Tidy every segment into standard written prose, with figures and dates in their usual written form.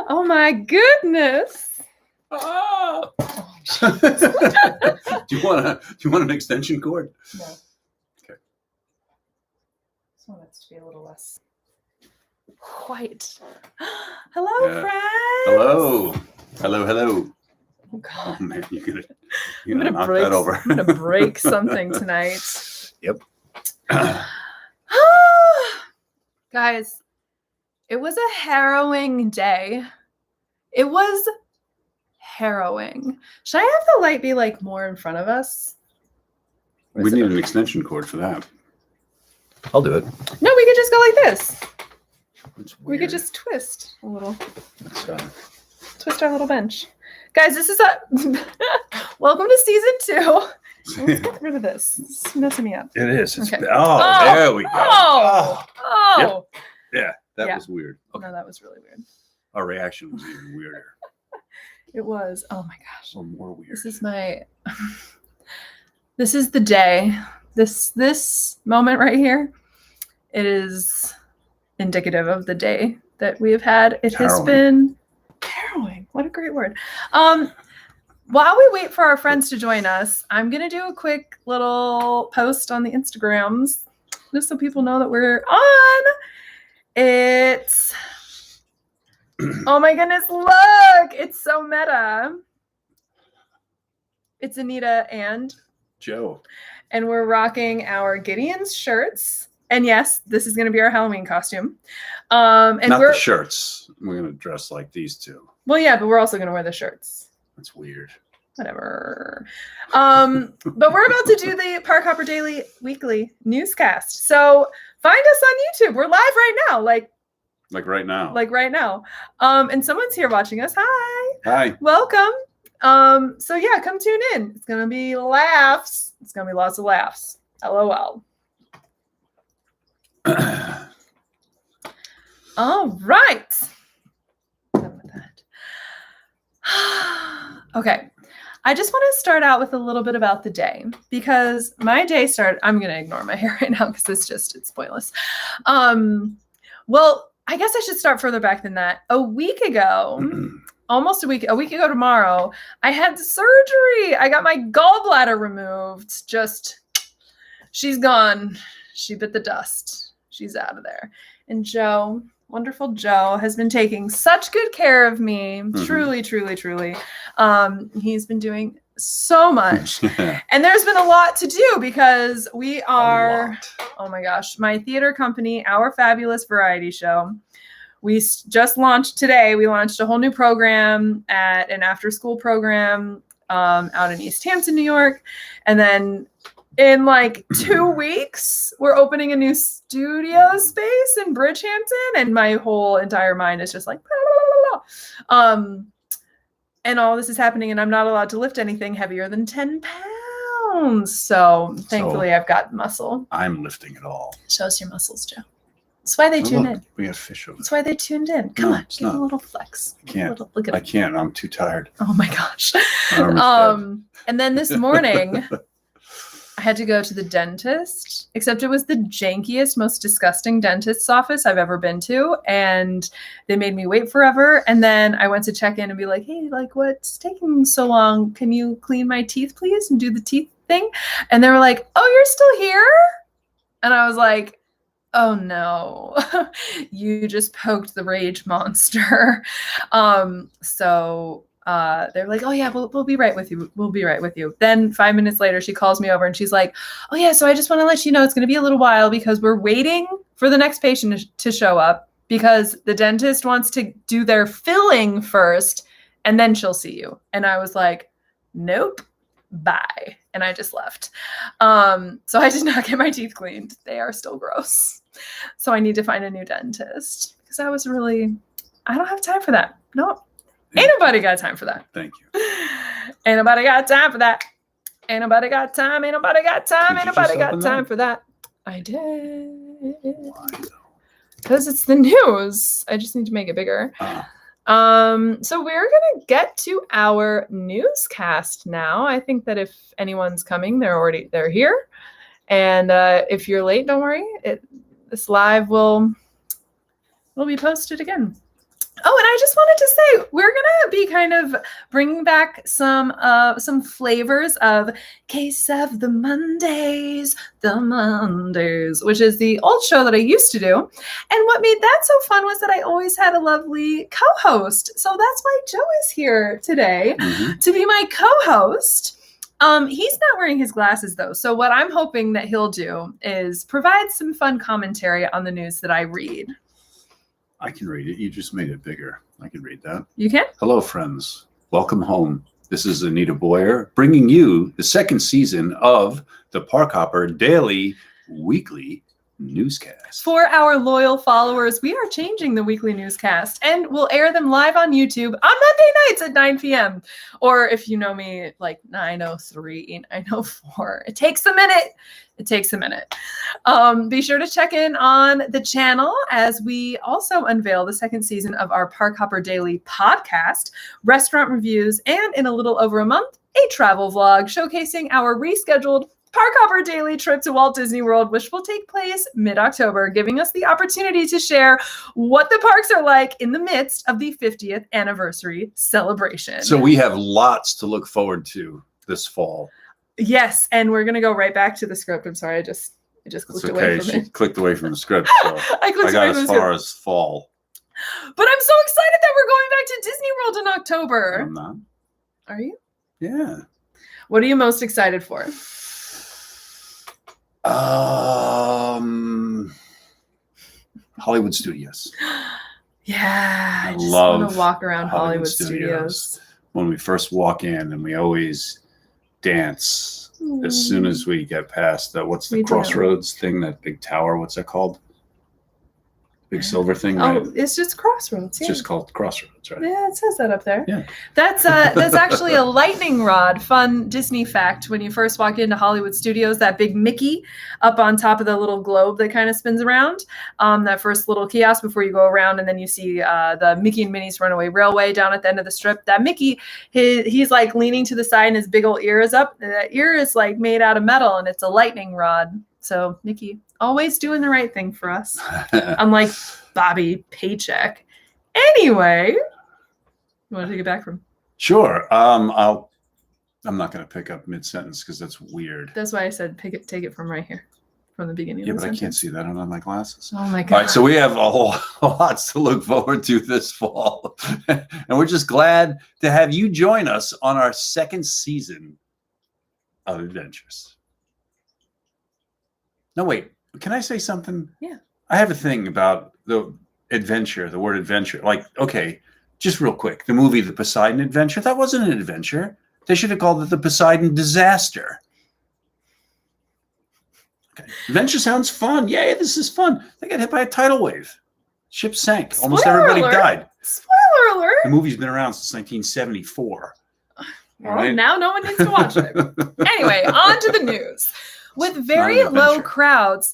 Oh my goodness. Oh. Do you want an extension cord? No. Okay. This one has to be a little less white. Hello, Yeah. friends. Hello. Hello. Oh, God. Oh man, you're I'm gonna knock that over. I'm gonna break something tonight. Yep. Guys, it was a harrowing day. It was harrowing. Should I have the light be like more in front of us? We need an extension cord for that. I'll do it. No, we could just go like this. We could Weird. just twist a little. It's, Twist our little bench. Guys, this is a welcome to season 2. Let's get rid of this. It's messing me up. It is. It's, Okay. Oh, there we go. Oh. Yeah, that Yeah. was weird. Okay. No, that was really weird. Our reaction was even weirder. It was. Oh my gosh. A little more weird. This is my this is the day. This moment right here. It is indicative of the day that we have had. It has been harrowing. What a great word. While we wait for our friends to join us, I'm gonna do a quick little post on the Instagrams just so people know that we're on. It's oh my goodness, look! It's so meta. It's Anita and Joe. and we're rocking our Gideon's shirts. And yes, this is going to be our Halloween costume. And Not we're the shirts. We're gonna dress like these two. well, yeah, but we're also going to wear the shirts. That's weird. Whatever. But we're about to do the Park Hopper Daily Weekly Newscast. So find us on YouTube. We're live right now, like right now. right now. And someone's here watching us. Hi. Hi. Welcome. So yeah, come tune in. It's gonna be laughs. It's gonna be lots of laughs. LOL. All right. Done with that. Okay. I just want to start out with a little bit about the day because my day started. I'm gonna ignore my hair right now because it's pointless. Well, I guess I should start further back than that. A week ago, almost a week ago tomorrow, I had surgery. I got my gallbladder removed. She's gone. She bit the dust. She's out of there. And Joe, wonderful Joe, has been taking such good care of me. Truly. He's been doing so much. And there's been a lot to do because we are, oh my gosh, my theater company, Our Fabulous Variety Show. We just launched today. We launched a whole new program at an after-school program out in East Hampton, New York. And then in like 2 weeks, we're opening a new studio space in Bridgehampton. And my whole entire mind is just like, blah, blah, blah. And all this is happening, and I'm not allowed to lift anything heavier than 10 pounds. So thankfully, I've got muscle. I'm lifting it all. Show us your muscles, Joe. That's why they tuned in. We have fish over That's why they tuned in. Come on, give them a little flex. I can't. Look at I can't. I'm too tired. Oh my gosh. Arm And then this morning, I had to go to the dentist, except it was the jankiest, most disgusting dentist's office I've ever been to. And they made me wait forever. And then I went to check in and be like, hey, like, what's taking so long? Can you clean my teeth, please? And do the teeth thing. And they were like, oh, you're still here? And I was like, oh no, you just poked the rage monster. They're like, oh yeah, we'll be right with you. We'll be right with you. Then 5 minutes later, she calls me over and she's like, oh yeah, so I just want to let you know it's going to be a little while because we're waiting for the next patient to show up because the dentist wants to do their filling first and then she'll see you. And I was like, nope, bye. And I just left. So I did not get my teeth cleaned. They are still gross. So I need to find a new dentist because I don't have time for that. No. Ain't nobody got time for that. Thank you. Ain't nobody got time for that. Ain't nobody got time. Ain't nobody got time. Ain't nobody got time for that. I did. Why though? Because it's the news. I just need to make it bigger. So we're gonna get to our newscast now. I think that if anyone's coming, they're here. And if you're late, don't worry. This live will be posted again. Oh, and I just wanted to say we're gonna be kind of bringing back some flavors of Case of the Mondays, which is the old show that I used to do. And what made that so fun was that I always had a lovely co-host. So that's why Joe is here today to be my co-host. He's not wearing his glasses though. So what I'm hoping that he'll do is provide some fun commentary on the news that I read. I can read it. You just made it bigger. I can read that. You can? Hello, friends. Welcome home. This is Anita Boyer bringing you the second season of the Park Hopper Daily Weekly Newscast. For our loyal followers, we are changing the weekly newscast and we'll air them live on YouTube on Monday nights at 9 p.m. Or if you know me, like 9:03, 9:04. It takes a minute. It takes a minute. Be sure to check in on the channel as we also unveil the second season of our Park Hopper Daily podcast, restaurant reviews, and in a little over a month, a travel vlog showcasing our rescheduled Park Hopper Daily trip to Walt Disney World, which will take place mid-October, giving us the opportunity to share what the parks are like in the midst of the 50th anniversary celebration. So we have lots to look forward to this fall. Yes, and we're gonna go right back to the script. I'm sorry, I just clicked away from She it. clicked away from the script. So I clicked I away got from as the far script. as fall. But I'm so excited that we're going back to Disney World in October. I'm not. Are you? Yeah. What are you most excited for? Hollywood Studios. Yeah, I just love want to walk around Hollywood Hollywood Studios. When we first walk in, and we always dance as soon as we get past that. What's the We do. Crossroads thing? That big tower. What's that called? Big silver thing. Right? Oh, it's just Crossroads. It's Yeah. just called Crossroads, right? Yeah, it says that up there. Yeah. That's actually a lightning rod. Fun Disney fact. When you first walk into Hollywood Studios, that big Mickey up on top of the little globe that kind of spins around, that first little kiosk before you go around, and then you see the Mickey and Minnie's Runaway Railway down at the end of the strip. That Mickey, he's like leaning to the side, and his big old ear is up. And that ear is like made out of metal, and it's a lightning rod. So Mickey always doing the right thing for us, unlike Bobby Paycheck. Anyway, you want to take it back from? Sure. I'm not going to pick up mid-sentence because that's weird. That's why I said take it from right here, from the beginning. Yeah, of the but I sentence. can't see that. I don't have my glasses. Oh my All god! right, so we have a whole lots to look forward to this fall, and we're just glad to have you join us on our second season of Adventures. No, wait. Can I say something? Yeah. I have a thing about the adventure, the word adventure. Like, okay, just real quick. The movie The Poseidon Adventure, that wasn't an adventure. They should have called it The Poseidon Disaster. Okay. Adventure sounds fun. Yay, this is fun. They got hit by a tidal wave. Ship sank. Almost Spoiler everybody alert. died. Spoiler alert! The movie's been around since 1974. Well, Right. now no one needs to watch it. Anyway, on to the news. With very not an low adventure. crowds,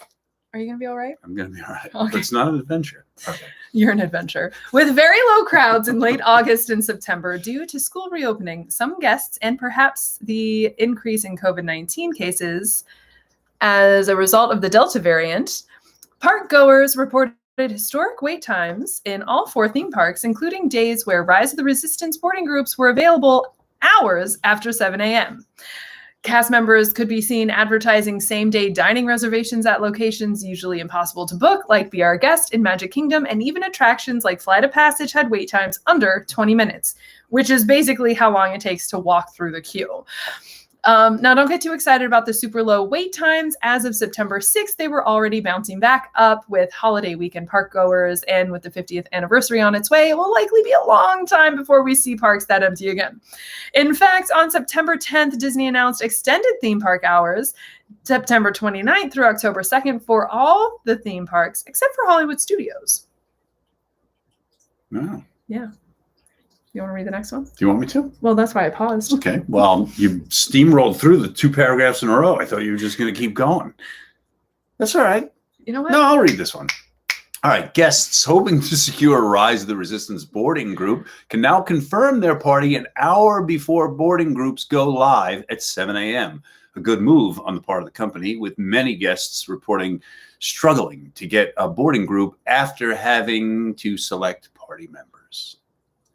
are you gonna be all right? I'm going to be all right. Okay. But it's not an adventure. Okay. You're an adventure. With very low crowds in late August and September due to school reopening, some guests and perhaps the increase in COVID-19 cases as a result of the Delta variant, park goers reported historic wait times in all 4 theme parks, including days where Rise of the Resistance boarding groups were available hours after 7 a.m. Cast members could be seen advertising same-day dining reservations at locations usually impossible to book, like Be Our Guest in Magic Kingdom, and even attractions like Flight of Passage had wait times under 20 minutes, which is basically how long it takes to walk through the queue. Now, don't get too excited about the super low wait times. As of September 6th, they were already bouncing back up with holiday weekend park goers, and with the 50th anniversary on its way, it will likely be a long time before we see parks that empty again. In fact, on September 10th, Disney announced extended theme park hours, September 29th through October 2nd, for all the theme parks, except for Hollywood Studios. No. Yeah. You want to read the next one? Do you want me to? Well, that's why I paused. Okay. Well, you steamrolled through the 2 paragraphs in a row. I thought you were just going to keep going. That's all right. You know what? No, I'll read this one. All right. Guests hoping to secure a Rise of the Resistance boarding group can now confirm their party an hour before boarding groups go live at 7 a.m. A good move on the part of the company, with many guests reporting struggling to get a boarding group after having to select party members. years.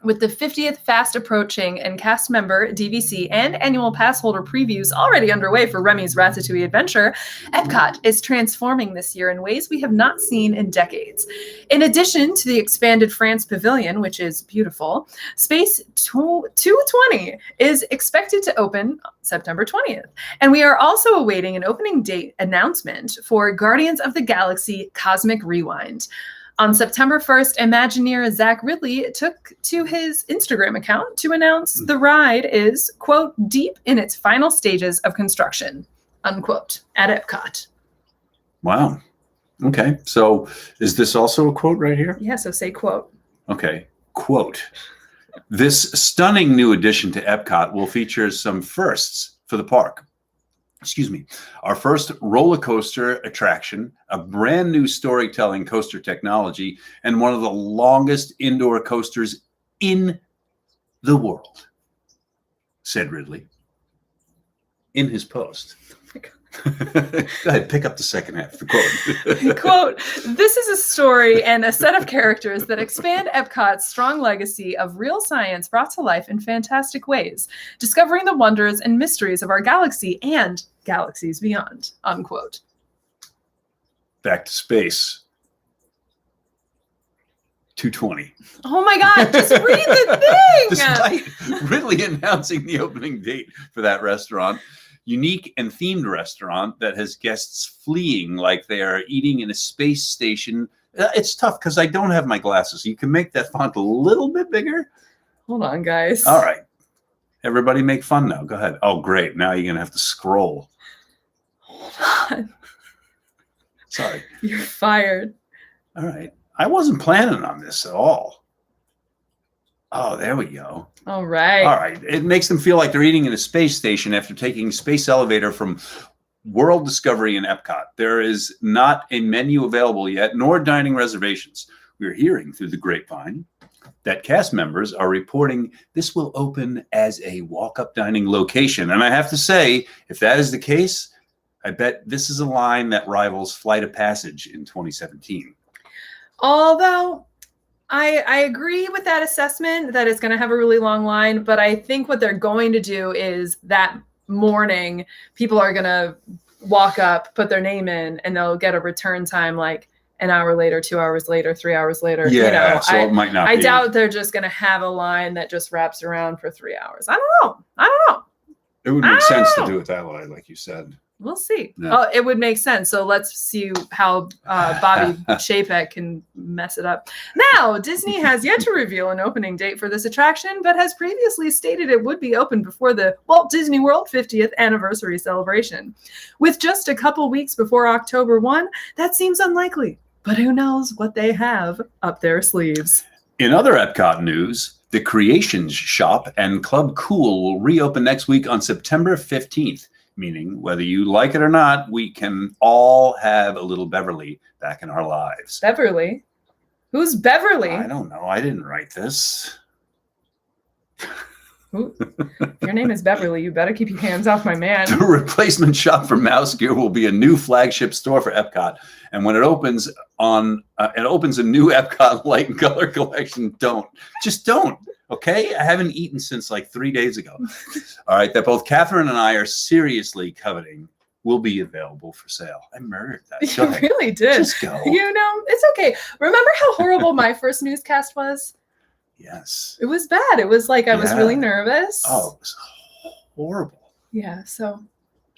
With the 50th fast approaching and cast member, DVC, and annual pass holder previews already underway for Remy's Ratatouille adventure, Epcot is transforming this year in ways we have not seen in decades. In addition to the expanded France Pavilion, which is beautiful, Space 220 is expected to open September 20th. And we are also awaiting an opening date announcement for Guardians of the Galaxy Cosmic Rewind. On September 1st, Imagineer Zach Ridley took to his Instagram account to announce the ride is, quote, deep in its final stages of construction, unquote, at Epcot. Wow. Okay. So is this also a quote right here? Yeah, so say quote. Okay. Quote. This stunning new addition to Epcot will feature some firsts for the park. Excuse me, our first roller coaster attraction, a brand new storytelling coaster technology, and one of the longest indoor coasters in the world, said Ridley in his post. Go ahead, pick up the second half of the quote. Quote, this is a story and a set of characters that expand Epcot's strong legacy of real science brought to life in fantastic ways, discovering the wonders and mysteries of our galaxy and galaxies beyond, unquote. Back to space. 220. Oh my God, just read the thing! Despite Ridley announcing the opening date for that restaurant, unique and themed restaurant that has guests fleeing like they are eating in a space station. It's tough because I don't have my glasses. You can make that font a little bit bigger. Hold on, guys. All right. Everybody make fun now. Go ahead. Oh, great. Now you're going to have to scroll. Hold on. Sorry. You're fired. All right. I wasn't planning on this at all. Oh, there we go. All right. All right. It makes them feel like they're eating in a space station after taking space elevator from World Discovery in Epcot. There is not a menu available yet, nor dining reservations. We're hearing through the grapevine that cast members are reporting this will open as a walk-up dining location. And I have to say, if that is the case, I bet this is a line that rivals Flight of Passage in 2017. Although I agree with that assessment that it's going to have a really long line, but I think what they're going to do is that morning, people are going to walk up, put their name in, and they'll get a return time like an hour later, 2 hours later, 3 hours later. Yeah, you know, so it might not I be. doubt they're just going to have a line that just wraps around for 3 hours. I don't know. It would make sense to do it that way, like you said. We'll see. Yeah. Oh, it would make sense. So let's see how Bobby Chapek can mess it up. Now, Disney has yet to reveal an opening date for this attraction, but has previously stated it would be open before the Walt Disney World 50th anniversary celebration. With just a couple weeks before October 1, that seems unlikely. But who knows what they have up their sleeves. In other Epcot news, the Creations Shop and Club Cool will reopen next week on September 15th. Meaning, whether you like it or not, we can all have a little Beverly back in our lives. Beverly? Who's Beverly? I don't know. I didn't write this. Ooh. Your name is Beverly. You better keep your hands off my man. The replacement shop for Mouse Gear will be a new flagship store for Epcot. And when it opens a new Epcot Light and Color collection. Just don't. Okay, I haven't eaten since like 3 days ago. All right, that both Catherine and I are seriously coveting will be available for sale. I murdered that. Go You ahead. really did. Just go. You know, it's okay. Remember how horrible my first newscast was? Yes. It was bad. It was like I was Yeah. really nervous. Oh, it was horrible. Yeah, so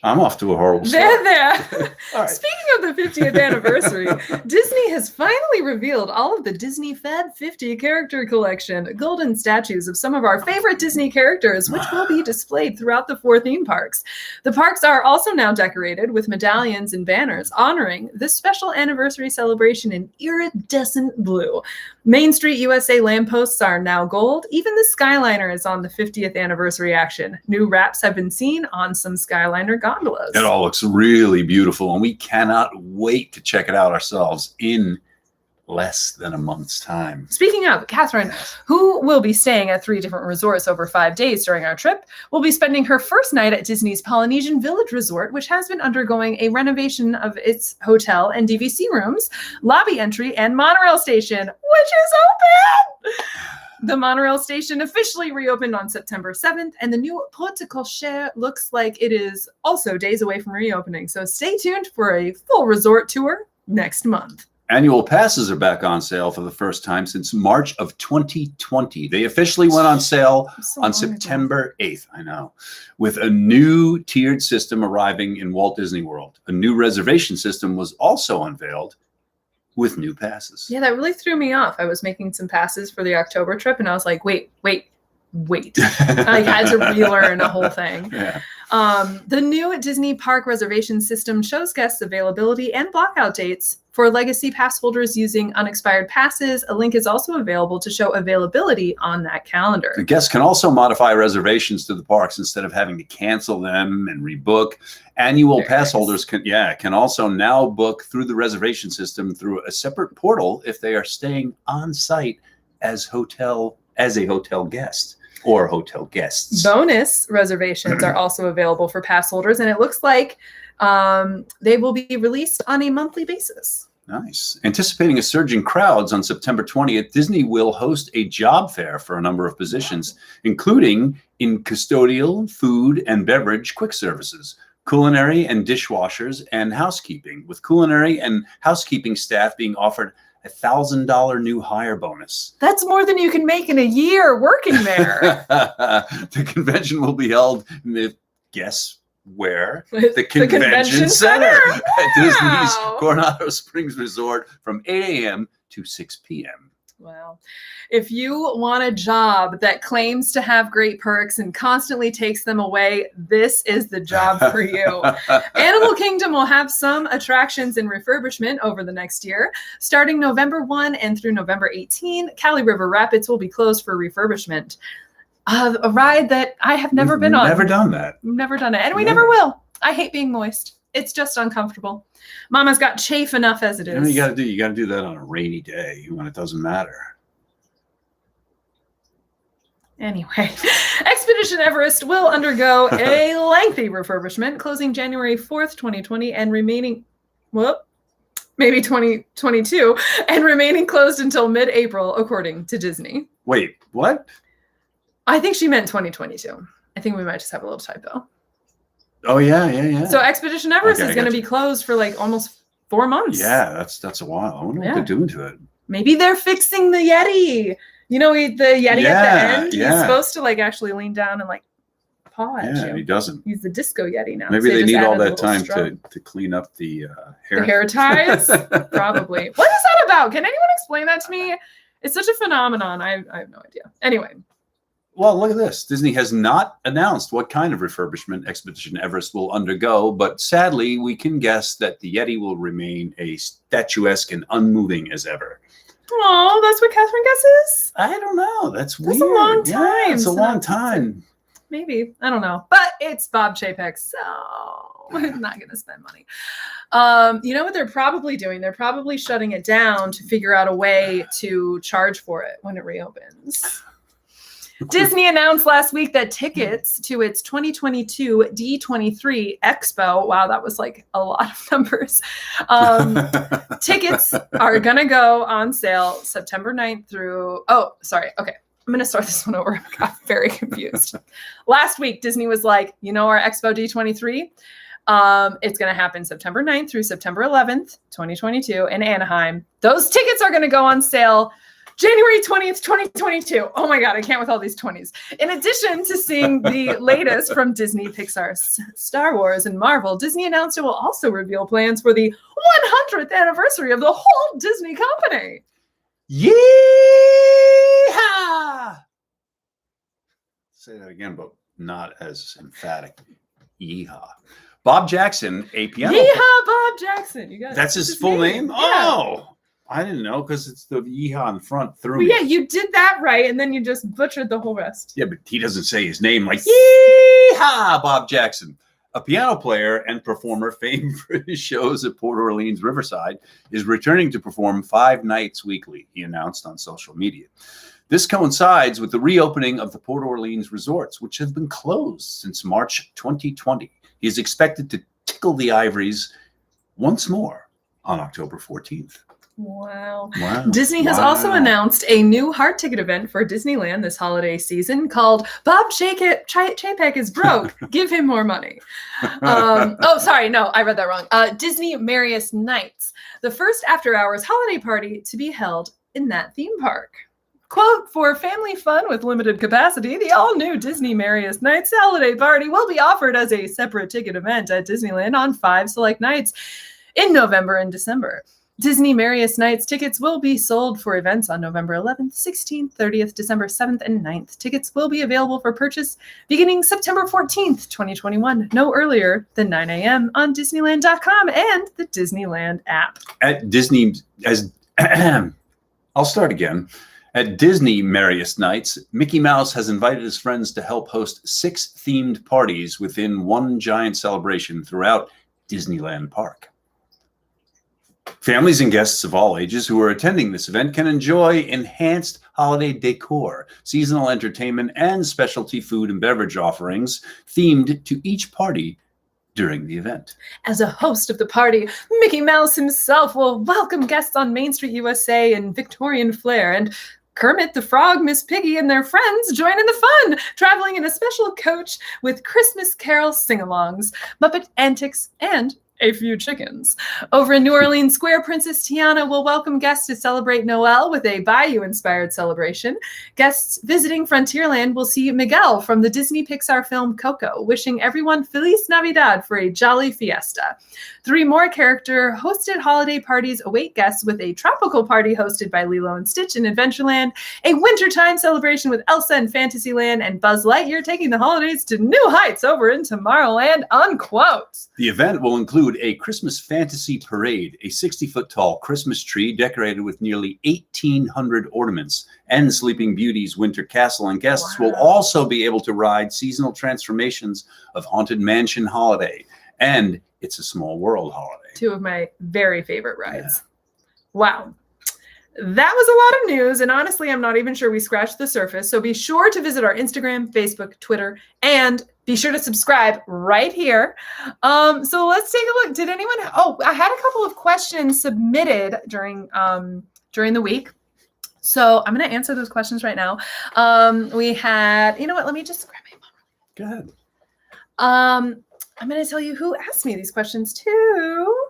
I'm off to a horrible start. there. All right. Speaking of the 50th anniversary, Disney has finally revealed all of the Disney Fab 50 character collection, golden statues of some of our favorite Disney characters, which will be displayed throughout the 4 theme parks. The parks are also now decorated with medallions and banners honoring this special anniversary celebration in iridescent blue. Main Street USA lampposts are now gold. Even the Skyliner is on the 50th anniversary action. New wraps have been seen on some Skyliner gondolas. It all looks really beautiful, and we cannot wait to check it out ourselves in less than a month's time. Speaking of, Catherine, who will be staying at 3 different resorts over 5 days during our trip, will be spending her first night at Disney's Polynesian Village Resort, which has been undergoing a renovation of its hotel and DVC rooms, lobby entry, and monorail station, which is open! The monorail station officially reopened on September 7th, and the new Porte Cochere looks like it is also days away from reopening. So stay tuned for a full resort tour next month. Annual passes are back on sale for the first time since March of 2020. They officially went on sale on September 8th, I know, with a new tiered system arriving in Walt Disney World. A new reservation system was also unveiled with new passes. Yeah, that really threw me off. I was making some passes for the October trip, and I was like, wait. I had to relearn the whole thing. Yeah. The new Disney Park reservation system shows guests availability and blockout dates for legacy pass holders using unexpired passes. A link is also available to show availability on that calendar. The guests can also modify reservations to the parks instead of having to cancel them and rebook. Annual pass holders can also now book through the reservation system through a separate portal if they are staying on site as a hotel guest. Or hotel guests. Bonus reservations are also available for pass holders, and it looks like they will be released on a monthly basis. Nice. Anticipating a surge in crowds on September 20th, Disney will host a job fair for a number of positions, including in custodial, food and beverage quick services, culinary and dishwashers, and housekeeping, with culinary and housekeeping staff being offered $1,000 new hire bonus. That's more than you can make in a year working there. The convention will be held in the, guess where? The Convention Center Wow. at Disney's Coronado Springs Resort from 8 a.m. to 6 p.m. Wow. If you want a job that claims to have great perks and constantly takes them away, this is the job for you. Animal Kingdom will have some attractions in refurbishment over the next year. Starting November 1 and through November 18, Cali River Rapids will be closed for refurbishment. A ride that I have never been on. Never done that. Never done it. And we never will. I hate being moist. It's just uncomfortable. Mama's got chafe enough as it is. You know what you gotta do that on a rainy day when it doesn't matter. Anyway, Expedition Everest will undergo a lengthy refurbishment, closing January 4th, 2020, and remaining, maybe 2022, and remaining closed until mid-April, according to Disney. Wait, what? I think she meant 2022. I think we might just have a little typo. Oh yeah. So Expedition Everest Okay, is going to be closed for like almost 4 months. Yeah, that's a while. I wonder what they're doing to it. Maybe they're fixing the Yeti. You know, the Yeti at the end. Yeah. He's supposed to like actually lean down and like paw at you. Yeah, he doesn't. He's the disco Yeti now. Maybe So they just need all added a that little time strut. to clean up the hair. The hair ties? Probably. What is that about? Can anyone explain that to me? It's such a phenomenon. I have no idea. Anyway. Well, look at this. Disney has not announced what kind of refurbishment Expedition Everest will undergo, but sadly, we can guess that the Yeti will remain a statuesque and unmoving as ever. Oh, that's what Catherine guesses? I don't know. That's weird. a long time Yeah, it's a since long I've time. Maybe. I don't know. But it's Bob Chapek, so we're not going to spend money. You know what they're probably doing? They're probably shutting it down to figure out a way to charge for it when it reopens. Disney announced last week that tickets to its 2022 D23 Expo, wow, that was like a lot of numbers. Tickets are going to go on sale September 9th through, I'm going to start this one over. I got very confused. Last week, Disney was like, our Expo D23, it's going to happen September 9th through September 11th, 2022 in Anaheim. Those tickets are going to go on sale January 20th, 2022. Oh my God, I can't with all these 20s. In addition to seeing the latest from Disney, Pixar, Star Wars, and Marvel, Disney announced it will also reveal plans for the 100th anniversary of the whole Disney company. Yeehaw! Say that again, but not as emphatic. Yeehaw. Bob Jackson, a piano. Yeehaw, Bob Jackson. You got That's his full name? Yeah. Oh, I didn't know because it's the yeehaw in the front through Well, me. yeah, you did that right, and then you just butchered the whole rest. Yeah, but he doesn't say his name like yeehaw, Bob Jackson. A piano player and performer famed for his shows at Port Orleans Riverside is returning to perform 5 nights weekly, he announced on social media. This coincides with the reopening of the Port Orleans resorts, which have been closed since March 2020. He is expected to tickle the ivories once more on October 14th. Wow. Wow. Disney has also announced a new hard ticket event for Disneyland this holiday season called Bob Chapek is broke. Give him more money. I read that wrong. Disney Merriest Nights, the first after-hours holiday party to be held in that theme park. Quote, for family fun with limited capacity, the all-new Disney Merriest Nights holiday party will be offered as a separate ticket event at Disneyland on 5 select nights in November and December. Disney Merriest Nights tickets will be sold for events on November 11th, 16th, 30th, December 7th, and 9th. Tickets will be available for purchase beginning September 14th, 2021, no earlier than 9 a.m. on Disneyland.com and the Disneyland app. At Disney, I'll start again. At Disney Merriest Nights, Mickey Mouse has invited his friends to help host 6 themed parties within one giant celebration throughout Disneyland Park. Families and guests of all ages who are attending this event can enjoy enhanced holiday decor, seasonal entertainment, and specialty food and beverage offerings themed to each party during the event. As a host of the party, Mickey Mouse himself will welcome guests on Main Street USA in Victorian flair, and Kermit the Frog, Miss Piggy, and their friends join in the fun, traveling in a special coach with Christmas Carol sing-alongs, Muppet antics, and a few chickens. Over in New Orleans Square, Princess Tiana will welcome guests to celebrate Noel with a Bayou-inspired celebration. Guests visiting Frontierland will see Miguel from the Disney Pixar film Coco, wishing everyone Feliz Navidad for a jolly fiesta. 3 more character-hosted holiday parties await guests, with a tropical party hosted by Lilo and Stitch in Adventureland, a wintertime celebration with Elsa in Fantasyland, and Buzz Lightyear taking the holidays to new heights over in Tomorrowland, unquote. The event will include a Christmas fantasy parade, a 60-foot tall Christmas tree decorated with nearly 1,800 ornaments, and Sleeping Beauty's winter castle, and guests will also be able to ride seasonal transformations of Haunted Mansion Holiday and It's a Small World Holiday. 2 of my very favorite rides. Yeah. Wow. That was a lot of news, and honestly, I'm not even sure we scratched the surface. So be sure to visit our Instagram, Facebook, Twitter, and be sure to subscribe right here. So let's take a look. Did anyone? I had a couple of questions submitted during the week. So I'm going to answer those questions right now. We had, let me just grab my phone. Go ahead. I'm going to tell you who asked me these questions too.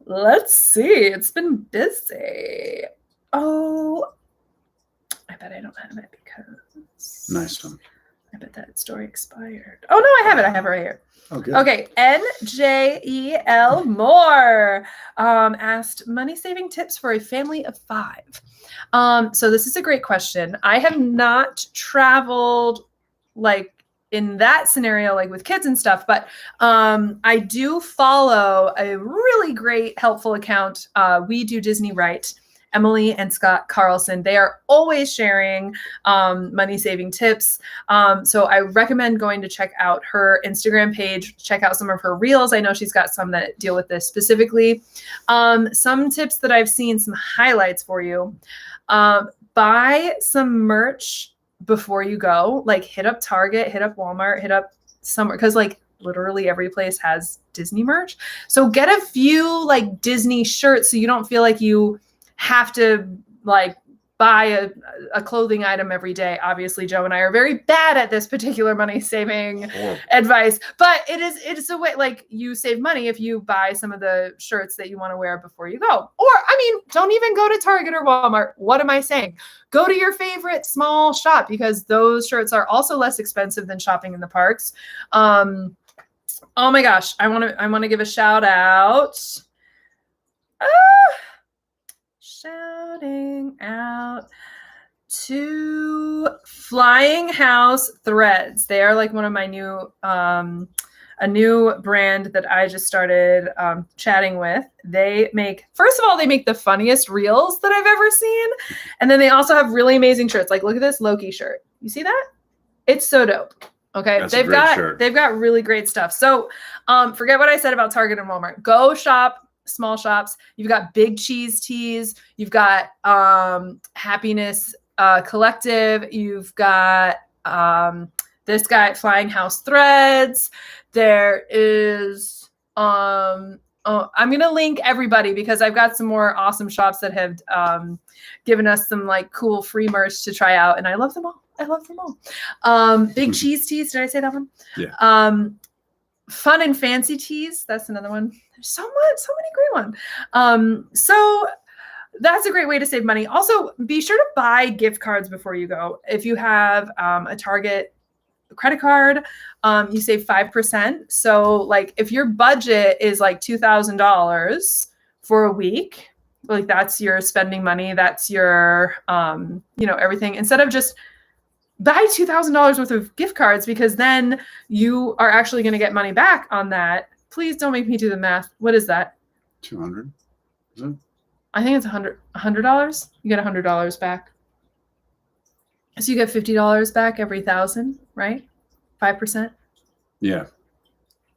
Let's see. It's been busy. Oh, I bet I don't have it because. Nice one. I bet that story expired. Oh, no, I have it. I have it right here. Oh, good. Okay. NJEL Moore asked money-saving tips for a family of 5. So this is a great question. I have not traveled in that scenario, with kids and stuff, but I do follow a really great, helpful account. We Do Disney Right. Emily and Scott Carlson. They are always sharing money-saving tips. So I recommend going to check out her Instagram page, check out some of her reels. I know she's got some that deal with this specifically. Some tips that I've seen, some highlights for you. Buy some merch before you go, hit up Target, hit up Walmart, hit up somewhere, because literally every place has Disney merch. So get a few Disney shirts so you don't feel like you have to buy a clothing item every day. Obviously, Joe and I are very bad at this particular money saving advice, but it is a way you save money if you buy some of the shirts that you want to wear before you go. Or don't even go to Target or Walmart. What am I saying? Go to your favorite small shop, because those shirts are also less expensive than shopping in the parks. Oh my gosh, I want to give a shout out. Shouting out to Flying House Threads. They are one of my new, a new brand that I just started chatting with. They make the funniest reels that I've ever seen. And then they also have really amazing shirts. Look at this Loki shirt. You see that? It's so dope. Okay. That's they've got really great stuff. So forget what I said about Target and Walmart. Go shop small shops. You've got Big Cheese Teas. You've got Happiness Collective. You've got this guy, Flying House Threads. There is I'm going to link everybody because I've got some more awesome shops that have given us some like cool free merch to try out. And I love them all. Big Cheese Teas. Did I say that one? Yeah. Fun and Fancy Teas. That's another one. There's so many great ones. So that's a great way to save money. Also, be sure to buy gift cards before you go. If you have a Target credit card, you save 5%. So like if your budget is like $2,000 for a week, like that's your spending money, that's your everything. Instead of just buy $2,000 worth of gift cards, because then you are actually going to get money back on that. Please don't make me do the math. What is that? 200. Is it? I think it's $100. You get $100 back. So you get $50 back every 1,000, right? 5%. Yeah.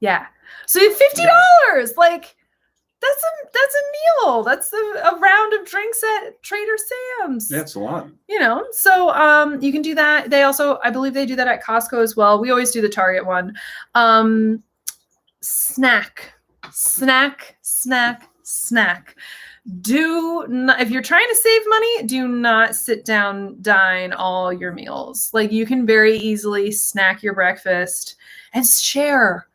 Yeah. So you have $50. Like that's a meal. That's a round of drinks at Trader Sam's. Yeah, it's a lot. So you can do that. They also, I believe they do that at Costco as well. We always do the Target one. Snack. If you're trying to save money, do not sit down, dine all your meals. Like you can very easily snack your breakfast and share.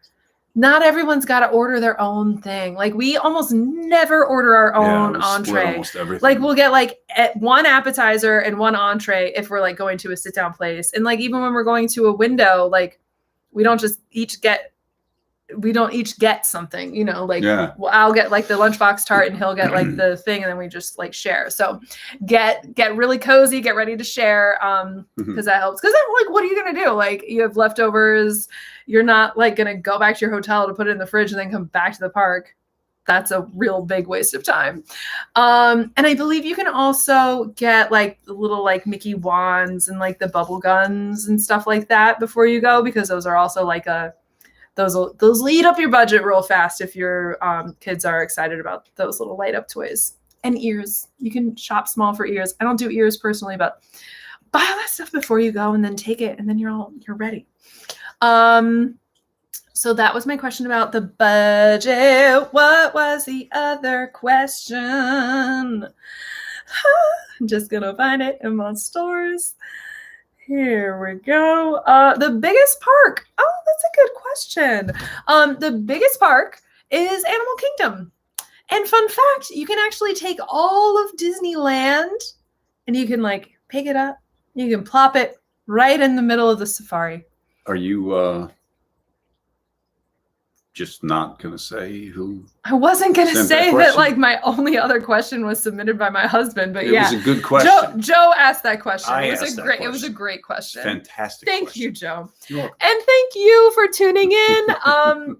Not everyone's got to order their own thing. Like we almost never order our own entree. Almost everything. Like we'll get like one appetizer and one entree if we're like going to a sit down place. And like even when we're going to a window, like we don't each get something, like I'll get like the lunchbox tart and he'll get like the thing, and then we just like share. So get really cozy, get ready to share, because that helps. Because then like what are you gonna do? Like you have leftovers, you're not like gonna go back to your hotel to put it in the fridge and then come back to the park. That's a real big waste of time. And I believe you can also get like the little like Mickey wands and like the bubble guns and stuff like that before you go, because those are also like those will eat up your budget real fast if your kids are excited about those little light up toys. And ears. You can shop small for ears. I don't do ears personally, but buy all that stuff before you go and then take it and then you're ready. So that was my question about the budget. What was the other question? I'm just gonna find it in my stores. Here we go. The biggest park. Oh, that's a good question. The biggest park is Animal Kingdom. And fun fact, you can actually take all of Disneyland and you can like pick it up. You can plop it right in the middle of the safari. Are you just not going to say who? I wasn't going to say that like my only other question was submitted by my husband, but it was a good question. Joe asked that question. It was a great question. Fantastic. Thank you, Joe. You're welcome. And thank you for tuning in.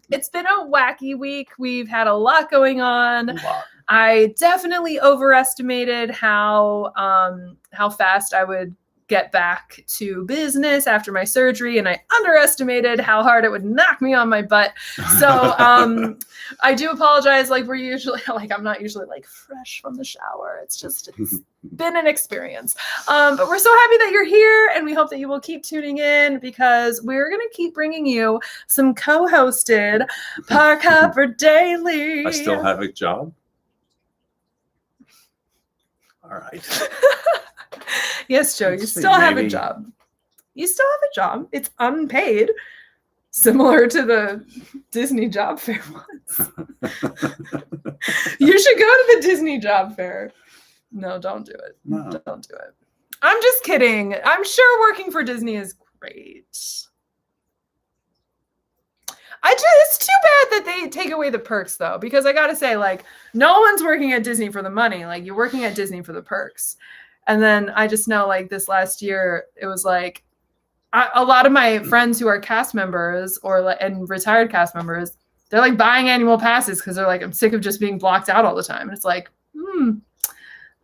It's been a wacky week. We've had a lot going on. A lot. I definitely overestimated how fast I would get back to business after my surgery, and I underestimated how hard it would knock me on my butt. So I do apologize. Like we're usually like I'm not usually like fresh from the shower. It's been an experience. But we're so happy that you're here, and we hope that you will keep tuning in because we're gonna keep bringing you some co-hosted Park Hopper Daily. I still have a job. All right. Yes, Joe, you still have a job. You still have a job. It's unpaid, similar to the Disney job fair ones. You should go to the Disney job fair. No, don't do it. No. Don't do it. I'm just kidding. I'm sure working for Disney is great. It's too bad that they take away the perks, though, because I got to say, like, no one's working at Disney for the money. Like, you're working at Disney for the perks. And then I just know, like, this last year, it was like a lot of my friends who are cast members and retired cast members, they're like buying annual passes because they're like, I'm sick of just being blocked out all the time. And it's like,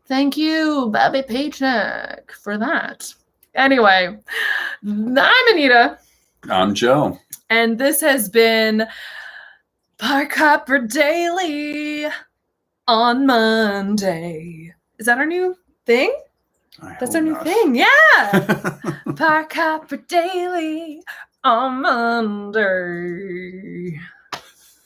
thank you, Bobby Paycheck, for that. Anyway, I'm Anita. I'm Joe. And this has been Park Hopper Daily on Monday. Is that our new thing? That's our new thing. Yeah. Park Hopper Daily on Monday.